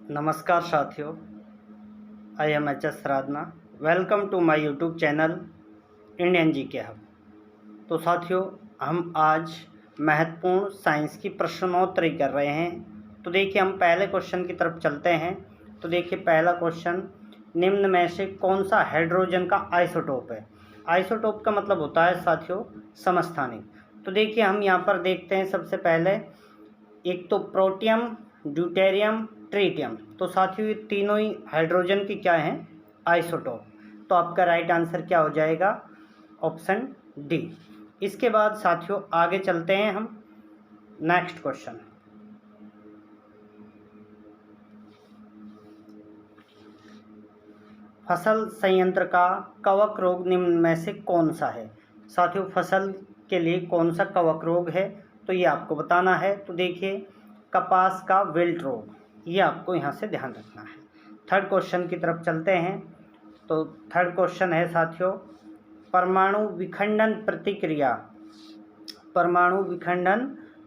नमस्कार साथियों, I am H S Radhana. Welcome to my YouTube channel Indian G K hub. तो साथियों, हम आज महत्वपूर्ण साइंस की प्रश्नोत्तरी कर रहे हैं। तो देखिए, हम पहले क्वेश्चन की तरफ चलते हैं। तो देखिए, पहला क्वेश्चन, निम्न में से कौन सा हाइड्रोजन का आइसोटोप है। आइसोटोप का मतलब होता है साथियों समस्थानिक। तो देखिए, हम यहाँ पर देखते हैं सबसे पहले, एक तो प्रोटियम, ड्यूटेरियम, ट्रीटियम। तो साथियों, ये तीनों ही हाइड्रोजन की क्या हैं, आइसोटोप। तो आपका राइट आंसर क्या हो जाएगा, ऑप्शन डी। इसके बाद साथियों आगे चलते हैं हम नेक्स्ट क्वेश्चन। फसल संयंत्र का कवक रोग निम्न में से कौन सा है। साथियों, फसल के लिए कौन सा कवक रोग है, तो ये आपको बताना है। तो देखिए, कपास का विल्ट रोग, ये आपको यहाँ से ध्यान रखना है। थर्ड क्वेश्चन की तरफ चलते हैं। तो थर्ड क्वेश्चन है साथियों, परमाणु विखंडन प्रतिक्रिया, परमाणु विखंडन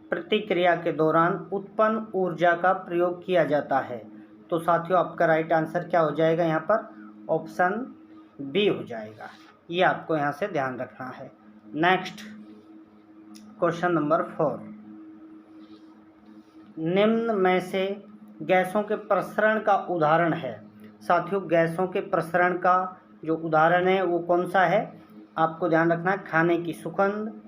प्रतिक्रिया के दौरान उत्पन्न ऊर्जा का प्रयोग किया जाता है। तो साथियों, आपका राइट आंसर क्या हो जाएगा, यहाँ पर ऑप्शन बी हो जाएगा। ये आपको यहाँ से ध्यान रखना है। नेक्स्ट क्वेश्चन नंबर 4, निम्न में से गैसों के प्रसरण का उदाहरण है। साथियों, गैसों के प्रसरण का जो उदाहरण है वो कौन सा है, आपको ध्यान रखना है। खाने की सुगंध,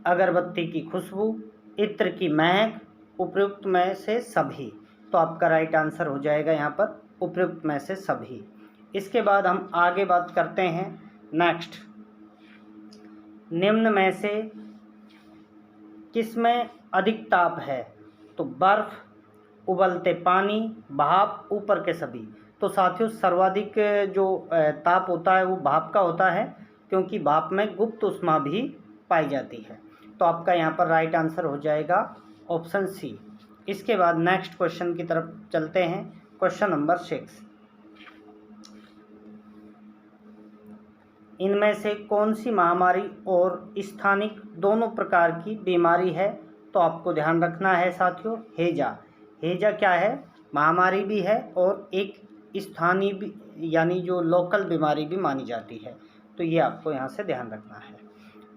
अगरबत्ती की खुशबू, इत्र की महक, उपयुक्त में से सभी। तो आपका राइट आंसर हो जाएगा यहाँ पर उपयुक्त में से सभी। इसके बाद हम आगे बात करते हैं नेक्स्ट, निम्न में से किसमें अधिक ताप है। तो बर्फ, उबलते पानी, भाप, ऊपर के सभी। तो साथियों, सर्वाधिक जो ताप होता है वो भाप का होता है, क्योंकि भाप में गुप्त ऊष्मा भी पाई जाती है। तो आपका यहाँ पर राइट आंसर हो जाएगा ऑप्शन सी। इसके बाद नेक्स्ट क्वेश्चन की तरफ चलते हैं। क्वेश्चन नंबर 6, इनमें से कौन सी महामारी और स्थानिक दोनों प्रकार की बीमारी है। तो आपको ध्यान रखना है साथियों, हैजा। हैजा क्या है, महामारी भी है और एक स्थानीय भी, यानी जो लोकल बीमारी भी मानी जाती है। तो ये आपको यहाँ से ध्यान रखना है।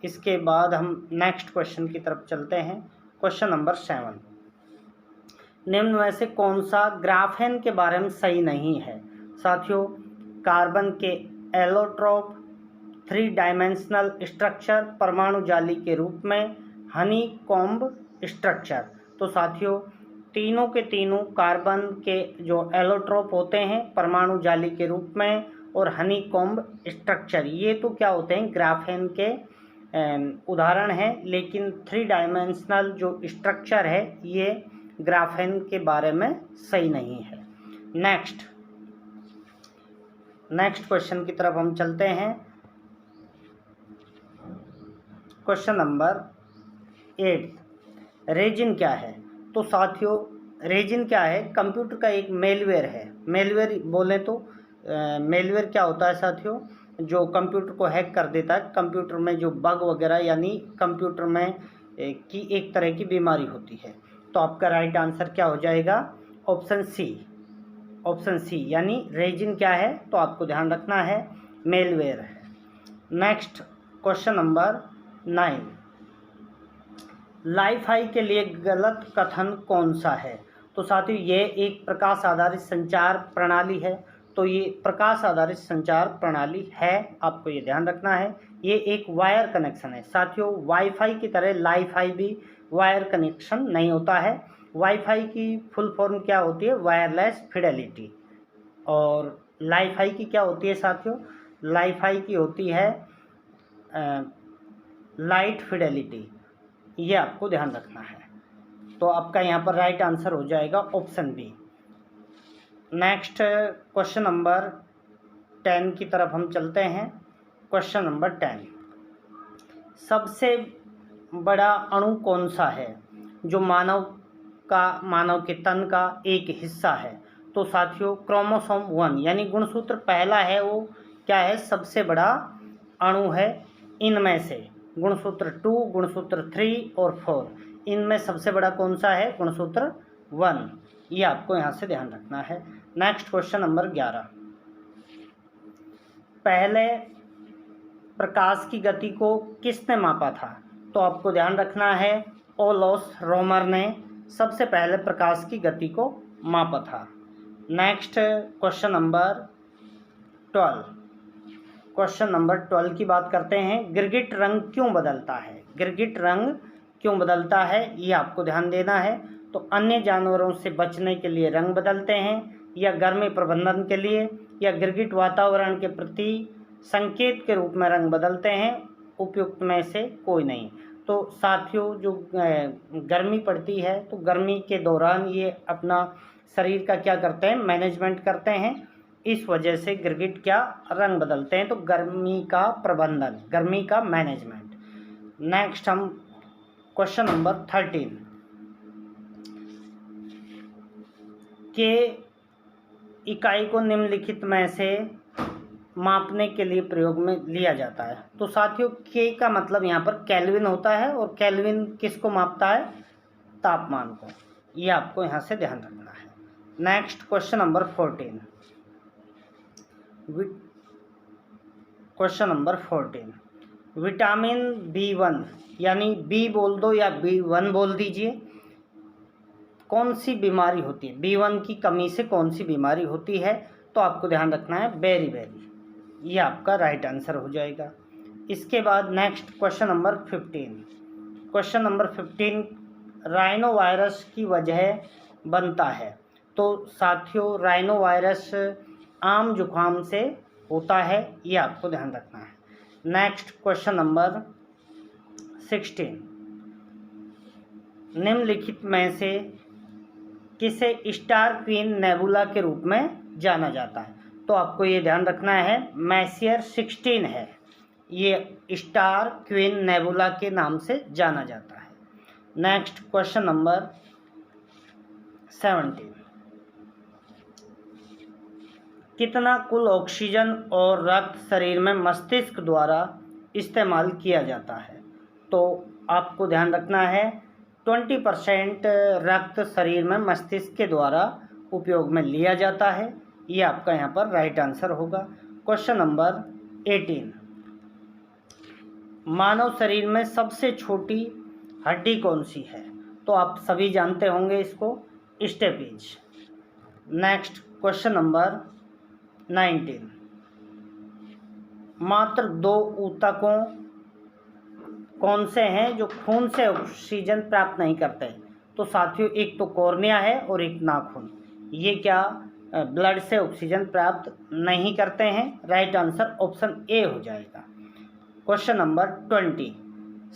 इसके बाद हम नेक्स्ट क्वेश्चन की तरफ चलते हैं। क्वेश्चन नंबर 7, निम्न में से कौन सा ग्राफेन के बारे में सही नहीं है। साथियों, कार्बन के एलोट्रोप, 3 डायमेंशनल स्ट्रक्चर, परमाणु जाली के रूप में, हनी कॉम्ब स्ट्रक्चर। तो साथियों, तीनों के तीनों कार्बन के जो एलोट्रोप होते हैं परमाणु जाली के रूप में, और हनी कॉम्ब स्ट्रक्चर, ये तो क्या होते हैं, ग्राफेन के उदाहरण है। लेकिन 3 डायमेंशनल जो स्ट्रक्चर है ये ग्राफेन के बारे में सही नहीं है। नेक्स्ट क्वेश्चन की तरफ हम चलते हैं। क्वेश्चन नंबर 8, रेजिन क्या है। तो साथियों, रेजिन क्या है, कंप्यूटर का एक मेलवेयर है। मेलवेयर बोलें तो मेलवेयर क्या होता है साथियों, जो कंप्यूटर को हैक कर देता है, कंप्यूटर में जो बग वगैरह, यानी कंप्यूटर में की एक तरह की बीमारी होती है। तो आपका राइट आंसर क्या हो जाएगा, ऑप्शन सी। ऑप्शन सी यानी रेजिन क्या है, तो आपको ध्यान रखना है मेलवेयर है। नेक्स्ट क्वेश्चन नंबर 9, लाइफाई के लिए गलत कथन कौन सा है। तो साथियों, ये एक प्रकाश आधारित संचार प्रणाली है। तो ये प्रकाश आधारित संचार प्रणाली है, आपको ये ध्यान रखना है। ये एक वायर कनेक्शन है। साथियों, वाईफाई की तरह लाइफाई भी वायर कनेक्शन नहीं होता है। वाईफाई की फुल फॉर्म क्या होती है, वायरलेस फिडेलिटी। और लाइफाई की क्या होती है साथियों, लाइफाई की होती है लाइट फिडेलिटी। ये आपको ध्यान रखना है। तो आपका यहाँ पर राइट आंसर हो जाएगा option B. Next question number 10 की तरफ हम चलते हैं। क्वेश्चन नंबर 10, सबसे बड़ा अणु कौन सा है जो मानव के तन का एक हिस्सा है। तो साथियों, क्रोमोसोम 1 यानी गुणसूत्र पहला है, वो क्या है, सबसे बड़ा अणु है। इनमें से गुणसूत्र 2, गुणसूत्र 3 और 4, इनमें सबसे बड़ा कौन सा है, गुणसूत्र 1 ये आपको यहाँ से ध्यान रखना है। नेक्स्ट क्वेश्चन नंबर 11, पहले प्रकाश की गति को किसने मापा था? तो आपको ध्यान रखना है ओलोस रोमर ने सबसे पहले प्रकाश की गति को मापा था। Next question number 12, question number 12 की बात करते हैं। गिरगिट रंग क्यों बदलता है? गिरगिट रंग क्यों बदलता है ये आपको ध्यान देना है। तो अन्य जानवरों से बचने के लिए रंग बदलते हैं, या गर्मी प्रबंधन के लिए, या गिरगिट वातावरण के प्रति संकेत के रूप में रंग बदलते हैं, उपयुक्त में से कोई नहीं। तो साथियों, जो गर्मी पड़ती है तो गर्मी के दौरान ये अपना शरीर का क्या करते हैं, मैनेजमेंट करते हैं। इस वजह से गिरगिट क्या रंग बदलते हैं, तो गर्मी का प्रबंधन, गर्मी का मैनेजमेंट। नेक्स्ट हम क्वेश्चन नंबर 13 के इकाई को निम्नलिखित में से मापने के लिए प्रयोग में लिया जाता है। तो साथियों, के का मतलब यहाँ पर केल्विन होता है, और केल्विन किसको मापता है? तापमान को। ये आपको यहाँ से ध्यान रखना है। Next question number 14, question number 14, vitamin B1 यानी बी बोल दो या B1 बोल दीजिए, कौन सी बीमारी होती है? B1 की कमी से कौन सी बीमारी होती है? तो आपको ध्यान रखना है बेरी, ये आपका राइट आंसर हो जाएगा। इसके बाद next question number 15, question number 15, rhino virus की वजह बनता है। तो साथियों, राइनो वायरस आम जुकाम से होता है, ये आपको ध्यान रखना है। नेक्स्ट क्वेश्चन नंबर 16, निम्नलिखित में से किसे स्टार क्वीन नेबुला के रूप में जाना जाता है? तो आपको ये ध्यान रखना है मैसियर 16 है, ये स्टार क्वीन नेबुला के नाम से जाना जाता है। नेक्स्ट क्वेश्चन नंबर 17, कितना कुल ऑक्सीजन और रक्त शरीर में मस्तिष्क द्वारा इस्तेमाल किया जाता है? तो आपको ध्यान रखना है 20% रक्त शरीर में मस्तिष्क के द्वारा उपयोग में लिया जाता है, ये आपका यहाँ पर राइट आंसर होगा। क्वेश्चन नंबर 18, मानव शरीर में सबसे छोटी हड्डी कौन सी है? तो आप सभी जानते होंगे इसको, स्टेपीज। नेक्स्ट क्वेश्चन नंबर 19, मात्र 2 ऊतकों कौन से हैं जो खून से ऑक्सीजन प्राप्त नहीं करते? तो साथियों, एक तो कॉर्निया है और एक नाखून। ये क्या ब्लड से ऑक्सीजन प्राप्त नहीं करते हैं? राइट आंसर ऑप्शन ए हो जाएगा। क्वेश्चन नंबर 20,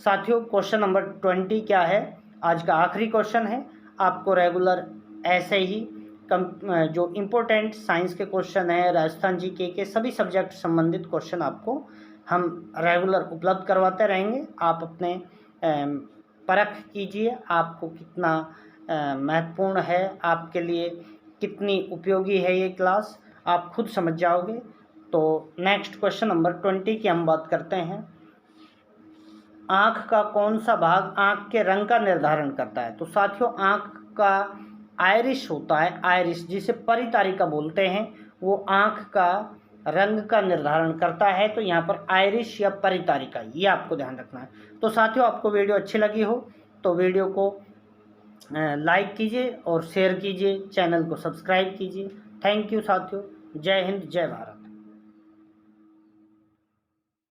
साथियों क्वेश्चन नंबर 20 क्या है? आज का आखिरी क्वेश्चन है। आपको रेगुलर ऐसे ही जो इम्पोर्टेंट साइंस के क्वेश्चन है, राजस्थान जीके के सभी सब्जेक्ट संबंधित क्वेश्चन आपको हम रेगुलर उपलब्ध करवाते रहेंगे। आप अपने परख कीजिए, आपको कितना महत्वपूर्ण है, आपके लिए कितनी उपयोगी है ये क्लास, आप खुद समझ जाओगे। तो नेक्स्ट क्वेश्चन नंबर 20 की हम बात करते हैं। आँख का कौन सा भाग आँख के रंग का निर्धारण करता है? तो साथियों, आँख का आइरिस होता है, आइरिस जिसे परितारिका बोलते हैं, वो आँख का रंग का निर्धारण करता है। तो यहाँ पर आइरिस या परितारिका, ये आपको ध्यान रखना है। तो साथियों, आपको वीडियो अच्छी लगी हो तो वीडियो को लाइक कीजिए और शेयर कीजिए, चैनल को सब्सक्राइब कीजिए। थैंक यू साथियों। जय हिंद, जय भारत।